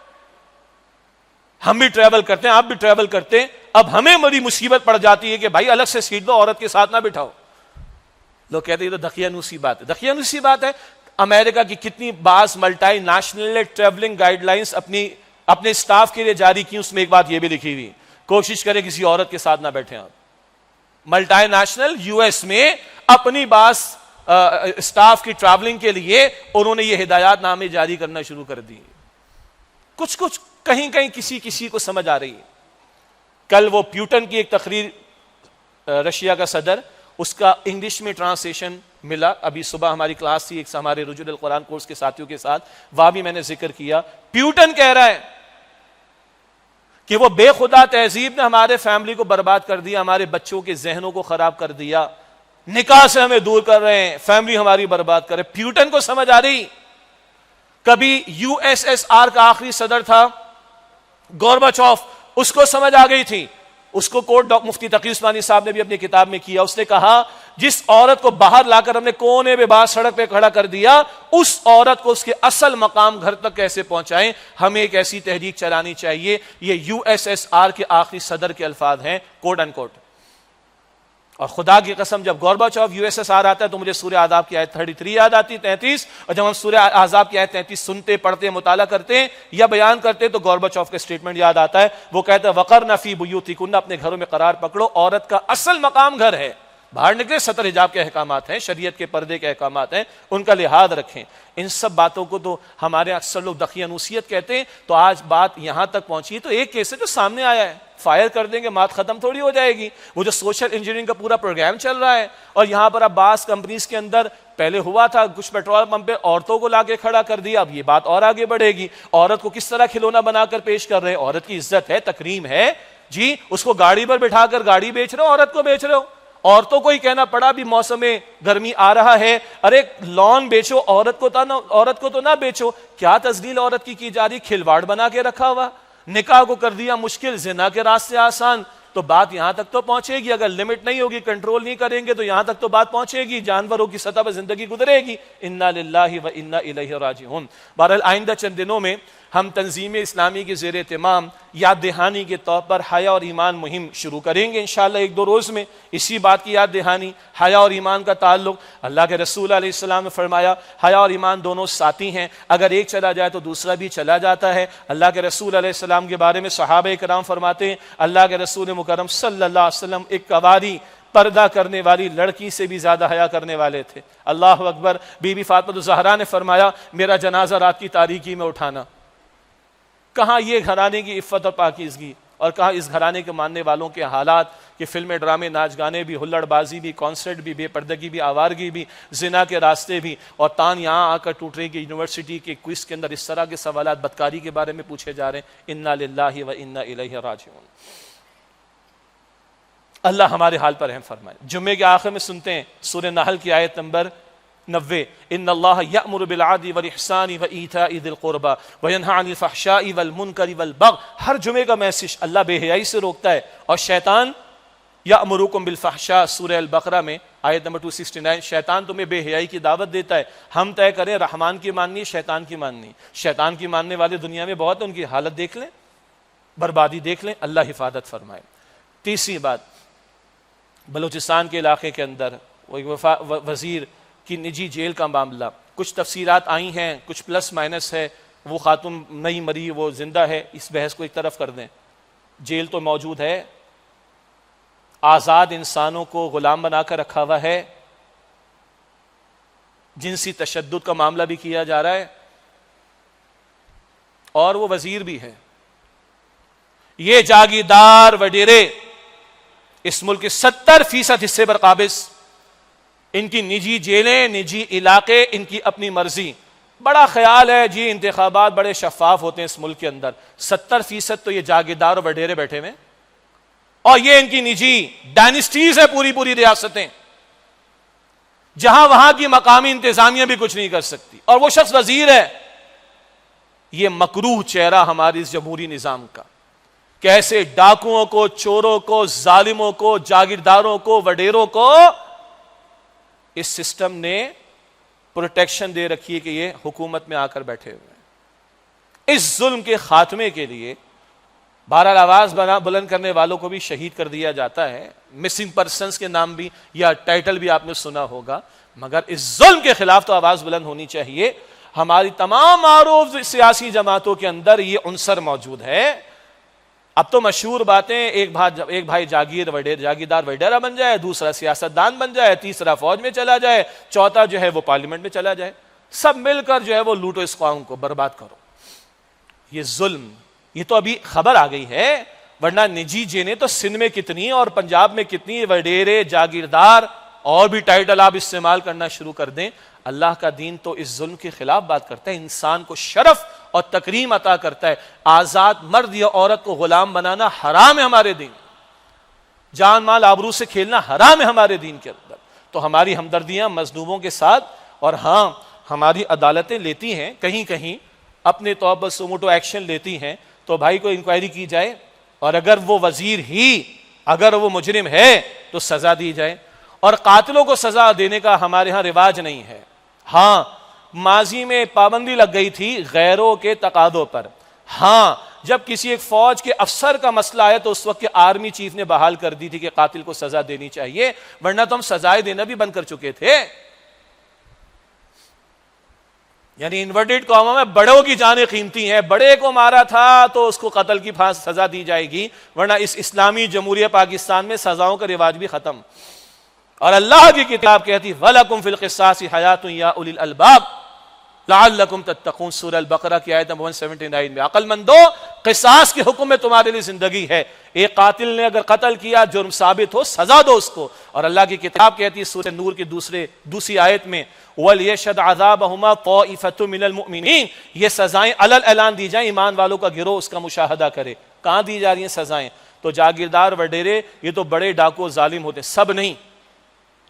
A: ہم بھی ٹریول کرتے ہیں، آپ بھی ٹریول کرتے ہیں. اب ہمیں بڑی مصیبت پڑ جاتی ہے کہ بھائی الگ سے سیٹ دو، عورت کے ساتھ نہ بٹھاؤ. لوگ کہتے ہیں یہ تو دقیانوسی بات ہے. دقیانوسی بات ہے. امریکہ کی کتنی بعض multi national travelling guide lines اپنے اسٹاف کے لیے جاری کی. اس میں ایک بات یہ بھی لکھی ہوئی، کوشش کریں کسی عورت کے ساتھ نہ بیٹھیں. آپ ملٹائی نیشنل یو ایس میں اپنی بعض اسٹاف کی ٹریولنگ کے لیے انہوں نے یہ ہدایات نامے جاری کرنا شروع کر دی. کچھ کہیں کہیں کسی کو سمجھ آ رہی ہے. کل وہ پیوٹن کی ایک تقریر، رشیا کا صدر، اس کا انگلش میں ٹرانسلیشن ملا. ابھی صبح ہماری کلاس تھی ایک ہمارے رجوع القرآن کورس کے ساتھیوں کے ساتھ، وہاں بھی میں نے ذکر کیا. پیوٹن کہہ رہا ہے کہ وہ بے خدا تہذیب نے ہمارے فیملی کو برباد کر دیا، ہمارے بچوں کے ذہنوں کو خراب کر دیا، نکاح سے ہمیں دور کر رہے ہیں، فیملی ہماری برباد کر رہے. پیوٹن کو سمجھ آ رہی. کبھی یو ایس ایس آر کا آخری صدر تھا گورباچوف، اس کو سمجھ آ گئی تھی. اس کو کوٹ مفتی تقی عثمانی صاحب نے بھی اپنی کتاب میں کیا. اس نے کہا جس عورت کو باہر لا کر ہم نے کونے پہ باہر سڑک پہ کھڑا کر دیا، اس عورت کو اس کے اصل مقام گھر تک کیسے پہنچائیں. ہمیں ایک ایسی تحریک چلانی چاہیے. یہ یو ایس ایس آر کے آخری صدر کے الفاظ ہیں، کوٹ ان کوٹ. اور خدا کی قسم جب Gorbachev U S S R آتا ہے تو مجھے سورہ احزاب کی آیت 33 یاد آتی، 33. اور جب ہم سورہ احزاب کی آیت 33 سنتے، پڑھتے، مطالعہ کرتے ہیں یا بیان کرتے ہیں تو گورباچوف کا اسٹیٹمنٹ یاد آتا ہے. وہ کہتا ہے وقرن فی بیوتکن، اپنے گھروں میں قرار پکڑو. عورت کا اصل مقام گھر ہے. باہر نکلے سطر حجاب کے احکامات ہیں، شریعت کے پردے کے احکامات ہیں، ان کا لحاظ رکھیں. ان سب باتوں کو تو ہمارے اکثر لوگ دقیانوسیت کہتے ہیں. تو آج بات یہاں تک پہنچی تو ایک کیس ہے جو سامنے آیا ہے، فائر کر دیں گے بات ختم تھوڑی ہو جائے گی. وہ جو سوشل انجینئرنگ کا پورا پروگرام چل رہا ہے، اور یہاں پر اب بعض کمپنیز کے اندر پہلے ہوا تھا کچھ پیٹرول پمپ پہ عورتوں کو لا کے کھڑا کر دیا، اب یہ بات اور آگے بڑھے گی. عورت کو کس طرح کھلونا بنا کر پیش کر رہے ہیں. عورت کی عزت ہے، تکریم ہے جی. اس کو گاڑی پر بٹھا کر گاڑی بیچ رہے ہو، عورت کو بیچ رہے ہو. عورتوں کو ہی کہنا پڑا بھی موسم گرمی آ رہا ہے، ارے لان بیچو، عورت کو تو نہ بیچو. کیا تذلیل عورت کی جا رہی، کھلواڑ بنا کے رکھا ہوا. نکاح کو کر دیا مشکل، زنا کے راستے آسان. تو بات یہاں تک تو پہنچے گی. اگر لمٹ نہیں ہوگی، کنٹرول نہیں کریں گے تو یہاں تک تو بات پہنچے گی، جانوروں کی سطح پر زندگی گزرے گی. انا للہ و انا الیہ راجعون. بہرحال آئندہ چند دنوں میں ہم تنظیم اسلامی کے زیر اہتمام یاد دہانی کے طور پر حیا اور ایمان مہم شروع کریں گے انشاءاللہ 1-2 روز میں. اسی بات کی یاد دہانی، حیا اور ایمان کا تعلق. اللہ کے رسول علیہ السلام نے فرمایا حیا اور ایمان دونوں ساتھی ہیں، اگر ایک چلا جائے تو دوسرا بھی چلا جاتا ہے. اللہ کے رسول علیہ السلام کے بارے میں صحابہ کرام فرماتے ہیں اللہ کے رسول مکرم صلی اللہ علیہ وسلم ایک کواری پردہ کرنے والی لڑکی سے بھی زیادہ حیا کرنے والے تھے. اللہ اکبر. بی بی فاطمہ الزہرا نے فرمایا میرا جنازہ رات کی تاریکی میں اٹھانا. کہاں یہ گھرانے کی عفت اور پاکیزگی، اور کہاں اس گھرانے کے ماننے والوں کے حالات کہ فلمیں، ڈرامے، ناچ گانے بھی، ہلڑ بازی بھی، کانسرٹ بھی، بے پردگی بھی، آوارگی بھی، زنا کے راستے بھی، اور تان یہاں آ کر ٹوٹ رہی کہ یونیورسٹی کے کوئز کے اندر اس طرح کے سوالات بدکاری کے بارے میں پوچھے جا رہے ہیں. انا للہ و انا الیہ راجعون. اللہ ہمارے حال پر رحم فرمائے. جمعے کے آخر میں سنتے ہیں سورہ نحل کی آیت نمبر 90. ان اللہ یأمر بالعدل والاحسان وایتاء ذی القربى وینہی عن الفحشاء والمنکر والبغی. ہر جمعے کا میسج اللہ بے حیائی سے روکتا ہے. اور شیطان یأمرکم بالفحشاء سورہ البقرہ میں آیت نمبر 269 شیطان تمہیں بے حیائی کی دعوت دیتا ہے. ہم طے کریں رحمان کی ماننی شیطان کی ماننی. شیطان کی ماننے والے دنیا میں بہت ہیں، ان کی حالت دیکھ لیں، بربادی دیکھ لیں. اللہ حفاظت فرمائے. تیسری بات، بلوچستان کے علاقے کے اندر وزیر کی نجی جیل کا معاملہ. کچھ تفصیلات آئی ہیں، کچھ پلس مائنس ہے. وہ خاتون نہیں مری، وہ زندہ ہے، اس بحث کو ایک طرف کر دیں. جیل تو موجود ہے، آزاد انسانوں کو غلام بنا کر رکھا ہوا ہے، جنسی تشدد کا معاملہ بھی کیا جا رہا ہے، اور وہ وزیر بھی ہے. یہ جاگیردار وڈیرے اس ملک کے 70% حصے پر قابض. ان کی نجی جیلیں، نجی علاقے، ان کی اپنی مرضی. بڑا خیال ہے جی انتخابات بڑے شفاف ہوتے ہیں اس ملک کے اندر. 70% تو یہ جاگیردار اور وڈیرے بیٹھے ہوئے، اور یہ ان کی نجی ڈائنسٹیز ہے. پوری ریاستیں جہاں وہاں کی مقامی انتظامیہ بھی کچھ نہیں کر سکتی، اور وہ شخص وزیر ہے. یہ مکروہ چہرہ ہماری اس جمہوری نظام کا. کیسے ڈاکوؤں کو، چوروں کو، ظالموں کو، جاگیرداروں کو، وڈیروں کو اس سسٹم نے پروٹیکشن دے رکھی ہے کہ یہ حکومت میں آ کر بیٹھے ہوئے ہیں. اس ظلم کے خاتمے کے لیے بہرحال آواز بلند کرنے والوں کو بھی شہید کر دیا جاتا ہے. مسنگ پرسنز کے نام بھی یا ٹائٹل بھی آپ نے سنا ہوگا، مگر اس ظلم کے خلاف تو آواز بلند ہونی چاہیے. ہماری تمام معروف سیاسی جماعتوں کے اندر یہ عنصر موجود ہے. اب تو مشہور باتیں، ایک بھائی جاگیردار وڈیرا بن جائے، دوسرا سیاستدان بن جائے، تیسرا فوج میں چلا جائے، چوتھا جو ہے وہ پارلیمنٹ میں چلا جائے. سب مل کر جو ہے وہ لوٹو اس قوم کو برباد کرو. یہ ظلم، یہ تو ابھی خبر آ گئی ہے، ورنہ نجی جیلیں تو سندھ میں کتنی اور پنجاب میں کتنی، وڈیرے، جاگیردار، اور بھی ٹائٹل آپ استعمال کرنا شروع کر دیں. اللہ کا دین تو اس ظلم کے خلاف بات کرتا ہے. انسان کو شرف اور تکریم عطا کرتا ہے. آزاد مرد یا عورت کو غلام بنانا حرام ہے ہمارے دین. جان مال آبرو سے کھیلنا حرام ہے ہمارے دین کے اندر. تو ہماری ہمدردیاں مظلوموں کے ساتھ، اور ہاں ہماری عدالتیں لیتی ہیں کہیں کہیں اپنے طور پر سوموٹو ایکشن لیتی ہیں، تو بھائی کو انکوائری کی جائے، اور اگر وہ وزیر ہی اگر وہ مجرم ہے تو سزا دی جائے. اور قاتلوں کو سزا دینے کا ہمارے ہاں رواج نہیں ہے. ہاں ماضی میں پابندی لگ گئی تھی غیروں کے تقاضوں پر. ہاں جب کسی ایک فوج کے افسر کا مسئلہ آیا تو اس وقت کے آرمی چیف نے بحال کر دی تھی کہ قاتل کو سزا دینی چاہیے، ورنہ تو ہم سزائیں دینا بھی بند کر چکے تھے. یعنی انورٹڈ قوموں میں بڑوں کی جانیں قیمتی ہیں. بڑے کو مارا تھا تو اس کو قتل کی سزا دی جائے گی، ورنہ اس اسلامی جمہوریہ پاکستان میں سزاؤں کا رواج بھی ختم. اور اللہ کی کتاب کہتی وَلَكُمْ فِي الْقِصَاصِ حَيَاةٌ يَا أُولِي الْأَلْبَابِ لَعَلَّكُمْ تَتَّقُونَ سورہ البقرہ کی آیت 179 میں. عقل مندو، قصاص کے حکم میں تمہارے لیے زندگی ہے. ایک قاتل نے اگر قتل کیا، جرم ثابت ہو، سزا دو اس کو. اور اللہ کی کتاب کہتی ہے سورہ نور کی دوسری آیت میں وَلْيَشْهَدْ عَذَابَهُمَا طَائِفَةٌ مِّنَ الْمُؤْمِنِينَ. یہ سزائیں علل اعلان دی جائیں، ایمان والوں کا گروہ اس کا مشاہدہ کرے. کہاں دی جا رہی ہیں سزائیں؟ تو جاگیردار وڈیرے یہ تو بڑے ڈاکو ظالم ہوتے ہیں، سب نہیں،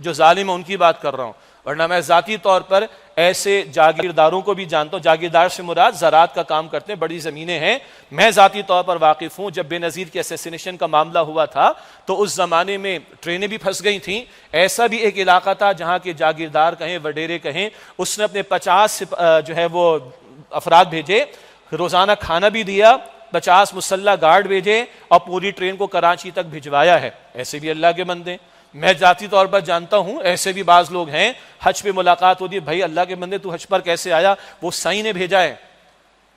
A: جو ظالم ہیں ان کی بات کر رہا ہوں. ورنہ میں ذاتی طور پر ایسے جاگیرداروں کو بھی جانتا ہوں. جاگیردار سے مراد زراعت کا کام کرتے ہیں، بڑی زمینیں ہیں. میں ذاتی طور پر واقف ہوں. جب بے نظیر کے اسیسینیشن کا معاملہ ہوا تھا تو اس زمانے میں ٹرینیں بھی پھنس گئی تھیں. ایسا بھی ایک علاقہ تھا جہاں کے جاگیردار کہیں، وڈیرے کہیں، اس نے اپنے 50 جو ہے وہ افراد بھیجے، روزانہ کھانا بھی دیا، 50 مسلح گارڈ بھیجے، اور پوری ٹرین کو کراچی تک بھجوایا ہے. ایسے بھی اللہ کے بندے. میں ذاتی طور پر جانتا ہوں ایسے بھی بعض لوگ ہیں، حج پہ ملاقات ہوتی ہے، بھائی اللہ کے بندے تو حج پر کیسے آیا؟ وہ سائیں نے بھیجا ہے.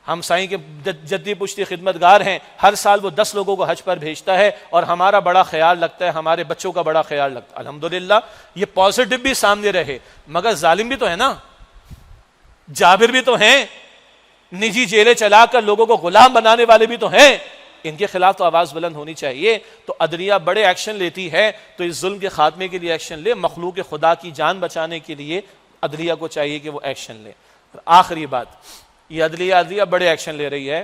A: ہم سائیں کے جدی پشتی خدمتگار ہیں، ہر سال وہ 10 لوگوں کو حج پر بھیجتا ہے اور ہمارا بڑا خیال لگتا ہے، ہمارے بچوں کا بڑا خیال لگتا ہے. الحمدللہ یہ پازیٹو بھی سامنے رہے، مگر ظالم بھی تو ہے نا، جابر بھی تو ہیں، نجی جیلیں چلا کر لوگوں کو غلام بنانے والے بھی تو ہیں. ان کے خلاف تو آواز بلند ہونی چاہیے. تو عدلیہ بڑے ایکشن لیتی ہے، تو اس ظلم کے خاتمے کے لیے ایکشن لے، مخلوق خدا کی جان بچانے کے لیے عدلیہ کو چاہیے کہ وہ ایکشن لے. آخری بات، یہ عدلیہ بڑے ایکشن لے رہی ہے.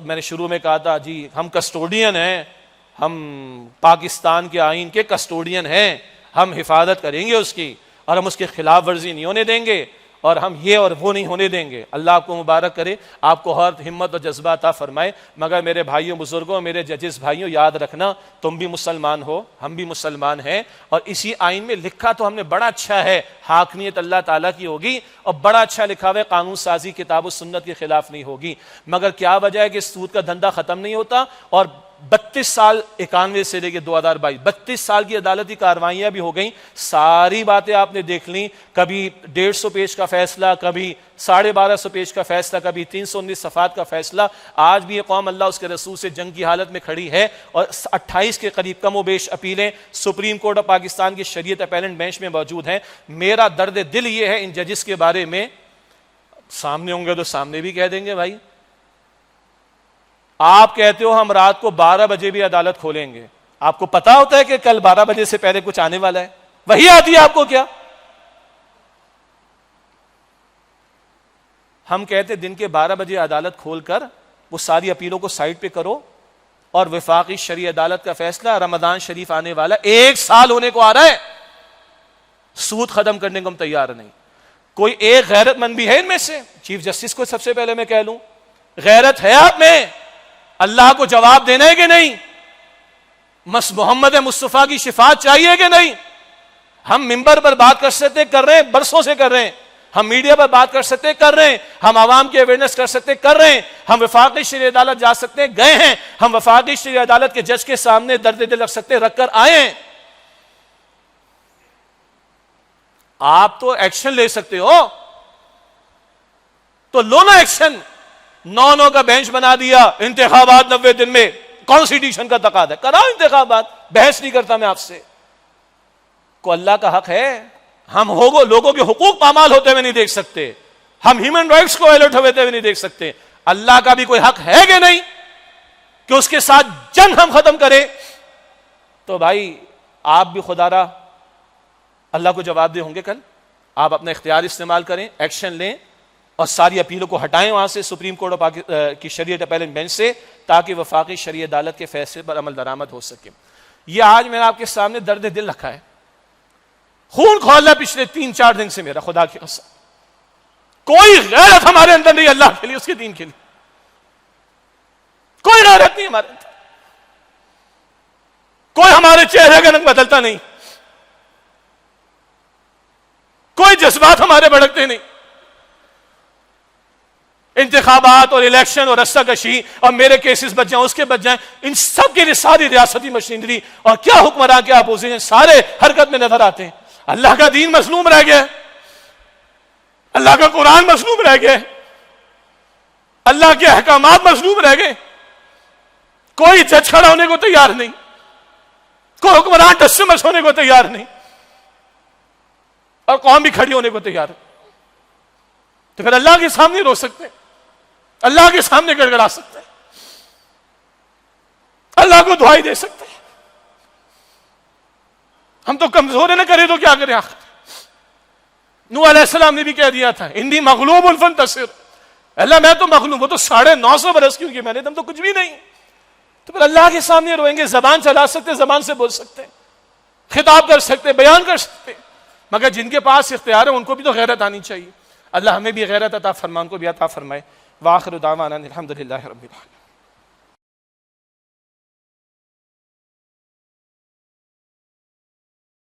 A: میں نے شروع میں کہا تھا جی ہم کسٹوڈین ہیں، ہم پاکستان کے آئین کے کسٹوڈین ہیں، ہم حفاظت کریں گے اس کی، اور ہم اس کے خلاف ورزی نہیں ہونے دیں گے، اور ہم یہ اور وہ نہیں ہونے دیں گے. اللہ آپ کو مبارک کرے، آپ کو ہر ہمت اور جذبہ عطا فرمائے. مگر میرے بھائیوں بزرگوں، میرے ججز بھائیوں، یاد رکھنا تم بھی مسلمان ہو، ہم بھی مسلمان ہیں، اور اسی آئین میں لکھا تو ہم نے بڑا اچھا ہے، حاکمیت اللہ تعالیٰ کی ہوگی، اور بڑا اچھا لکھا ہوا ہے قانون سازی کتاب و سنت کے خلاف نہیں ہوگی. مگر کیا وجہ ہے کہ سود کا دھندا ختم نہیں ہوتا، اور 32 سال 91 سے لے کے 2022 32 سال کی عدالتی کارروائیاں بھی ہو گئیں. ساری باتیں آپ نے دیکھ لیں، کبھی 150 پیج کا فیصلہ، کبھی 1250 پیج کا فیصلہ، کبھی 319 صفحات کا فیصلہ. آج بھی یہ قوم اللہ اس کے رسول سے جنگ کی حالت میں کھڑی ہے، اور 28 کے قریب کم و بیش اپیلیں سپریم کورٹ آف پاکستان کی شریعت اپیلنٹ بینچ میں موجود ہیں. میرا درد دل یہ ہے ان ججز کے بارے میں، سامنے ہوں گے تو سامنے بھی کہہ دیں گے بھائی آپ کہتے ہو ہم رات کو 12 بجے بھی عدالت کھولیں گے، آپ کو پتا ہوتا ہے کہ کل 12 بجے سے پہلے کچھ آنے والا ہے؟ وہی آتی ہے آپ کو کیا؟ ہم کہتے دن کے 12 بجے عدالت کھول کر وہ ساری اپیلوں کو سائٹ پہ کرو، اور وفاقی شرعی عدالت کا فیصلہ، رمضان شریف آنے والا، 1 سال ہونے کو آ رہا ہے، سود ختم کرنے کو ہم تیار نہیں. کوئی ایک غیرت مند بھی ہے ان میں سے؟ چیف جسٹس کو سب سے پہلے میں کہہ لوں، غیرت ہے آپ میں؟ اللہ کو جواب دینا ہے کہ نہیں؟ محمد مصطفیٰ کی شفاعت چاہیے کہ نہیں؟ ہم ممبر پر بات کر سکتے، کر رہے ہیں، برسوں سے کر رہے ہیں. ہم میڈیا پر بات کر سکتے، کر رہے ہیں. ہم عوام کی اویئرنیس کر سکتے، کر رہے ہیں. ہم وفاقی شرعی عدالت جا سکتے، گئے ہیں. ہم وفاقی شرعی عدالت کے جج کے سامنے درد دل رکھ سکتے، رکھ کر آئے ہیں. آپ تو ایکشن لے سکتے ہو، تو لو نا ایکشن. 9 کا بینچ بنا دیا، انتخابات 90 دن میں، کانسٹیٹیوشن کا تقاضا ہے، کراؤ انتخابات. بحث نہیں کرتا میں آپ سے، کو اللہ کا حق ہے. ہم لوگوں کے حقوق پامال ہوتے ہوئے نہیں دیکھ سکتے، ہم ہیومن رائٹس کو وائلیٹ ہوتے ہوئے نہیں دیکھ سکتے. اللہ کا بھی کوئی حق ہے کہ نہیں کہ اس کے ساتھ جنگ ہم ختم کریں؟ تو بھائی آپ بھی خدا را اللہ کو جواب دے ہوں گے کل. آپ اپنا اختیار استعمال کریں، ایکشن لیں، اور ساری اپیلوں کو ہٹائیں وہاں سے، سپریم کورٹ کی شریعت اپیلنٹ بینچ سے، تاکہ وفاقی شرعی عدالت کے فیصلے پر عمل درآمد ہو سکے. یہ آج میں نے آپ کے سامنے درد دل رکھا ہے، خون کھولا پچھلے 3-4 دن سے میرا، خدا کی قسم. کوئی غیرت ہمارے اندر نہیں اللہ کے لیے، اس کے دین کے لیے کوئی غیرت نہیں ہمارے اندر. کوئی ہمارے چہرے کا رنگ بدلتا نہیں، کوئی جذبات ہمارے بھڑکتے نہیں. انتخابات اور الیکشن اور رسہ کشی اور میرے کیسز بچ جائیں، اس کے بچ جائیں، ان سب کے لیے ساری ریاستی مشینری اور کیا حکمران کیا اپوزیشن سارے حرکت میں نظر آتے ہیں. اللہ کا دین مظلوم رہ گیا، اللہ کا قرآن مظلوم رہ گیا، اللہ کے احکامات مظلوم رہ گئے. کوئی جج کھڑا ہونے کو تیار نہیں، کوئی حکمران ٹس سے مس ہونے کو تیار نہیں، اور قوم بھی کھڑی ہونے کو تیار ہے. تو پھر اللہ کے سامنے رو سکتے ہیں، اللہ کے سامنے گڑ گڑا سکتے ہیں، اللہ کو دعائی دے سکتے ہیں. ہم تو کمزور ہے، نہ کرے تو کیا کریں آخر. نوح علیہ السلام نے بھی کہہ دیا تھا انی مغلوب فانتصر، اللہ میں تو مغلوب، وہ تو 950 برس کی ہوگی، میں نے تم تو کچھ بھی نہیں. تو پھر اللہ کے سامنے روئیں گے. زبان چلا سکتے، زبان سے بول سکتے، خطاب کر سکتے، بیان کر سکتے، مگر جن کے پاس اختیار ہے ان کو بھی تو غیرت آنی چاہیے. اللہ ہمیں بھی غیرت عطا فرمائے، ان کو بھی عطا فرمائے. وآخر دعوانا الحمدللہ رب العالمین.